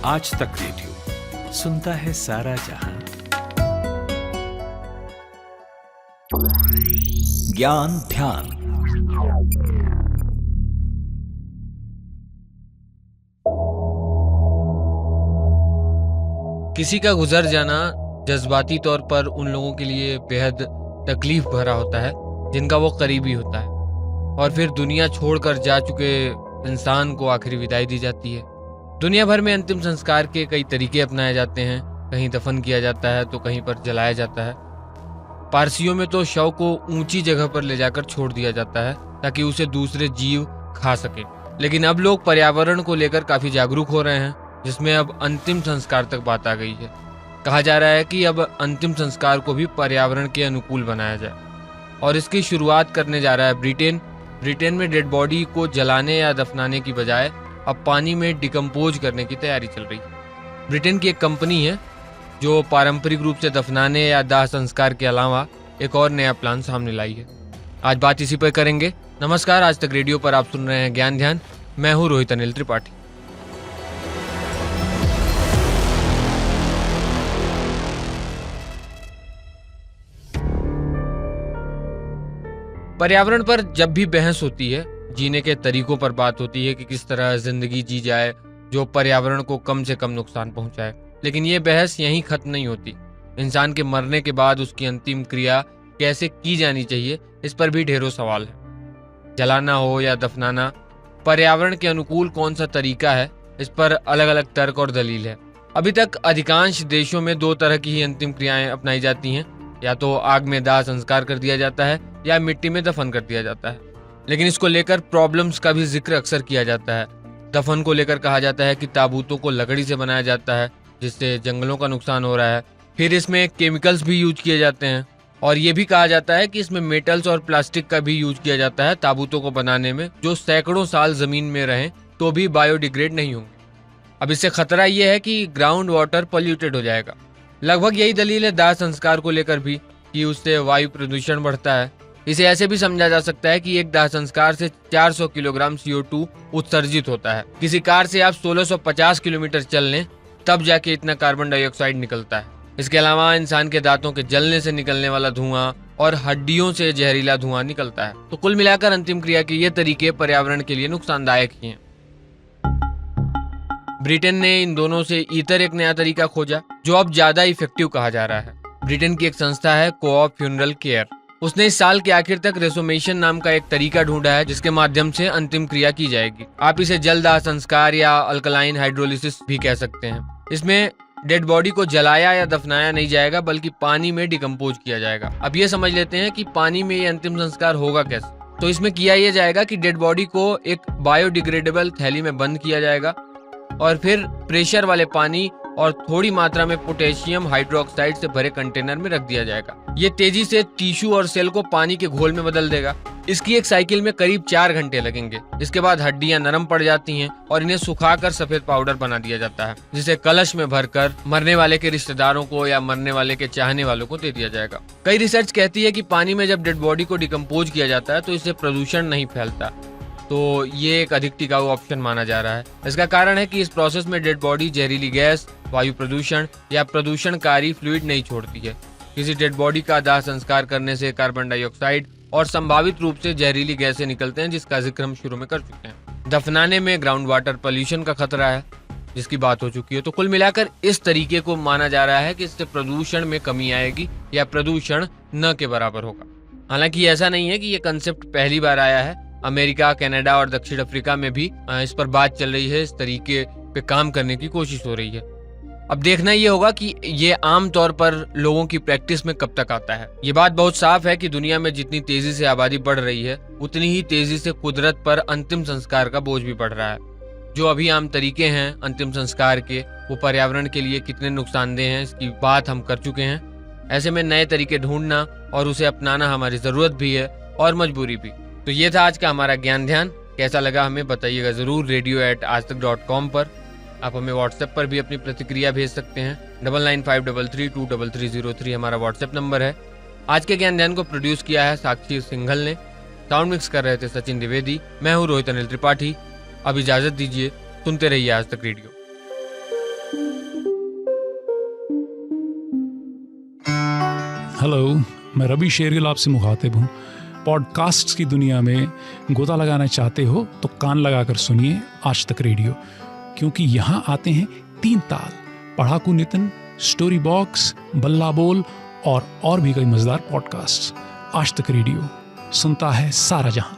आज तक रेडियो सुनता है सारा जहां। ज्ञान ध्यान। किसी का गुजर जाना जज्बाती तौर पर उन लोगों के लिए बेहद तकलीफ भरा होता है जिनका वो करीबी होता है, और फिर दुनिया छोड़कर जा चुके इंसान को आखिरी विदाई दी जाती है। दुनिया भर में अंतिम संस्कार के कई तरीके अपनाए जाते हैं। कहीं दफन किया जाता है तो कहीं पर जलाया जाता है। पारसियों में तो शव को ऊंची जगह पर ले जाकर छोड़ दिया जाता है ताकि उसे दूसरे जीव खा सके। लेकिन अब लोग पर्यावरण को लेकर काफी जागरूक हो रहे हैं, जिसमें अब अंतिम संस्कार तक बात आ गई है। कहा जा रहा है कि अब अंतिम संस्कार को भी पर्यावरण के अनुकूल बनाया जाए, और इसकी शुरुआत करने जा रहा है ब्रिटेन। ब्रिटेन में डेड बॉडी को जलाने या दफनाने की बजाय अब पानी में डिकम्पोज करने की तैयारी चल रही है। ब्रिटेन की एक कंपनी है जो पारंपरिक रूप से दफनाने या दाह संस्कार के अलावा एक और नया प्लान सामने लाई है। आज बात इसी पर करेंगे। नमस्कार, आज तक रेडियो पर आप सुन रहे हैं ज्ञान ध्यान। मैं हूँ रोहित अनिल त्रिपाठी। पर्यावरण पर जब भी बहस होती है, जीने के तरीकों पर बात होती है कि किस तरह जिंदगी जी जाए जो पर्यावरण को कम से कम नुकसान पहुंचाए, लेकिन ये बहस यहीं खत्म नहीं होती। इंसान के मरने के बाद उसकी अंतिम क्रिया कैसे की जानी चाहिए, इस पर भी ढेरों सवाल है। जलाना हो या दफनाना, पर्यावरण के अनुकूल कौन सा तरीका है, इस पर अलग अलग तर्क और दलील है। अभी तक अधिकांश देशों में दो तरह की ही अंतिम क्रियाएं अपनाई जाती हैं, या तो आग में दाह संस्कार कर दिया जाता है या मिट्टी में दफन कर दिया जाता है। लेकिन इसको लेकर प्रॉब्लम्स का भी जिक्र अक्सर किया जाता है। दफन को लेकर कहा जाता है कि ताबूतों को लकड़ी से बनाया जाता है, जिससे जंगलों का नुकसान हो रहा है। फिर इसमें केमिकल्स भी यूज किए जाते हैं, और ये भी कहा जाता है कि इसमें मेटल्स और प्लास्टिक का भी यूज किया जाता है ताबूतों को बनाने में, जो सैकड़ों साल जमीन में रहें तो भी बायोडिग्रेड नहीं होंगे। अब इससे खतरा यह है कि ग्राउंड वाटर पॉल्यूटेड हो जाएगा। लगभग यही दलील है दाह संस्कार को लेकर भी, कि उससे वायु प्रदूषण बढ़ता है। इसे ऐसे भी समझा जा सकता है कि एक दाह संस्कार से 400 किलोग्राम CO2 उत्सर्जित होता है। किसी कार से आप 1650 किलोमीटर चल लें तब जाके इतना कार्बन डाइऑक्साइड निकलता है। इसके अलावा इंसान के दांतों के जलने से निकलने वाला धुआं और हड्डियों से जहरीला धुआं निकलता है। तो कुल मिलाकर अंतिम क्रिया के ये तरीके पर्यावरण के लिए नुकसानदायक ही हैं। ब्रिटेन ने इन दोनों से ईतर एक नया तरीका खोजा जो अब ज्यादा इफेक्टिव कहा जा रहा है। ब्रिटेन की एक संस्था है कोऑप फ्यूनरल केयर। उसने इस साल के आखिर तक रेसोमेशन नाम का एक तरीका ढूंढा है जिसके माध्यम से अंतिम क्रिया की जाएगी। आप इसे जल दाह संस्कार या अल्कलाइन हाइड्रोलिसिस भी कह सकते हैं। इसमें डेड बॉडी को जलाया या दफनाया नहीं जाएगा, बल्कि पानी में डिकम्पोज किया जाएगा। अब ये समझ लेते हैं कि पानी में ये अंतिम संस्कार होगा कैसे। तो इसमें किया यह जाएगा कि डेड बॉडी को एक बायोडिग्रेडेबल थैली में बंद किया जाएगा, और फिर प्रेशर वाले पानी और थोड़ी मात्रा में पोटेशियम हाइड्रोक्साइड से भरे कंटेनर में रख दिया जाएगा। ये तेजी से टिश्यू और सेल को पानी के घोल में बदल देगा। इसकी एक साइकिल में करीब 4 घंटे लगेंगे। इसके बाद हड्डियां नरम पड़ जाती हैं और इन्हें सुखाकर सफेद पाउडर बना दिया जाता है, जिसे कलश में भरकर मरने वाले के रिश्तेदारों को या मरने वाले के चाहने वालों को दे दिया जाएगा। कई रिसर्च कहती है कि पानी में जब डेड बॉडी को डिकम्पोज किया जाता है तो इससे प्रदूषण नहीं फैलता, तो ये एक अधिक टिकाऊ ऑप्शन माना जा रहा है। इसका कारण है कि इस प्रोसेस में डेड बॉडी जहरीली गैस, वायु प्रदूषण या प्रदूषणकारी फ्लूइड नहीं छोड़ती है। किसी डेड बॉडी का दाह संस्कार करने से कार्बन डाइऑक्साइड और संभावित रूप से जहरीली गैसें निकलते हैं, जिसका जिक्र हम शुरू में कर चुके हैं। दफनाने में ग्राउंड वाटर पॉल्यूशन का खतरा है, जिसकी बात हो चुकी है। तो कुल मिलाकर इस तरीके को माना जा रहा है कि इससे प्रदूषण में कमी आएगी या प्रदूषण न के बराबर होगा। हालांकि ऐसा नहीं है कि ये कंसेप्ट पहली बार आया है। अमेरिका, कनाडा और दक्षिण अफ्रीका में भी इस पर बात चल रही है। इस तरीके पे काम करने की कोशिश हो रही है। अब देखना ये होगा कि ये आम तौर पर लोगों की प्रैक्टिस में कब तक आता है। ये बात बहुत साफ है कि दुनिया में जितनी तेजी से आबादी बढ़ रही है, उतनी ही तेजी से कुदरत पर अंतिम संस्कार का बोझ भी बढ़ रहा है। जो अभी आम तरीके हैं अंतिम संस्कार के, वो पर्यावरण के लिए कितने नुकसानदेह हैं, इसकी बात हम कर चुके हैं। ऐसे में नए तरीके ढूंढना और उसे अपनाना हमारी जरूरत भी है और मजबूरी भी। तो ये था आज का हमारा ज्ञान ध्यान। कैसा लगा हमें बताइएगा जरूर radio@aajtak.com पर। आप हमें व्हाट्सएप पर भी अपनी प्रतिक्रिया भेज सकते हैं। 9953323303 हमारा व्हाट्सएप नंबर है। आज के ज्ञान ध्यान को प्रोड्यूस किया है साक्षी सिंघल ने। साउंड मिक्स कर रहे थे सचिन द्विवेदी। मैं हूँ रोहित अनिल त्रिपाठी। अब इजाजत दीजिए, सुनते रहिए आज तक रेडियो। हेलो, मैं रवि शेरगिल आपसे मुखातिब हूँ। पॉडकास्ट्स की दुनिया में गोता लगाना चाहते हो तो कान लगाकर सुनिए आज तक रेडियो, क्योंकि यहाँ आते हैं 3 ताल, पढ़ाकू नितिन, स्टोरी बॉक्स, बल्ला बोल और भी कई मजेदार पॉडकास्ट। आज तक रेडियो, सुनता है सारा जहां।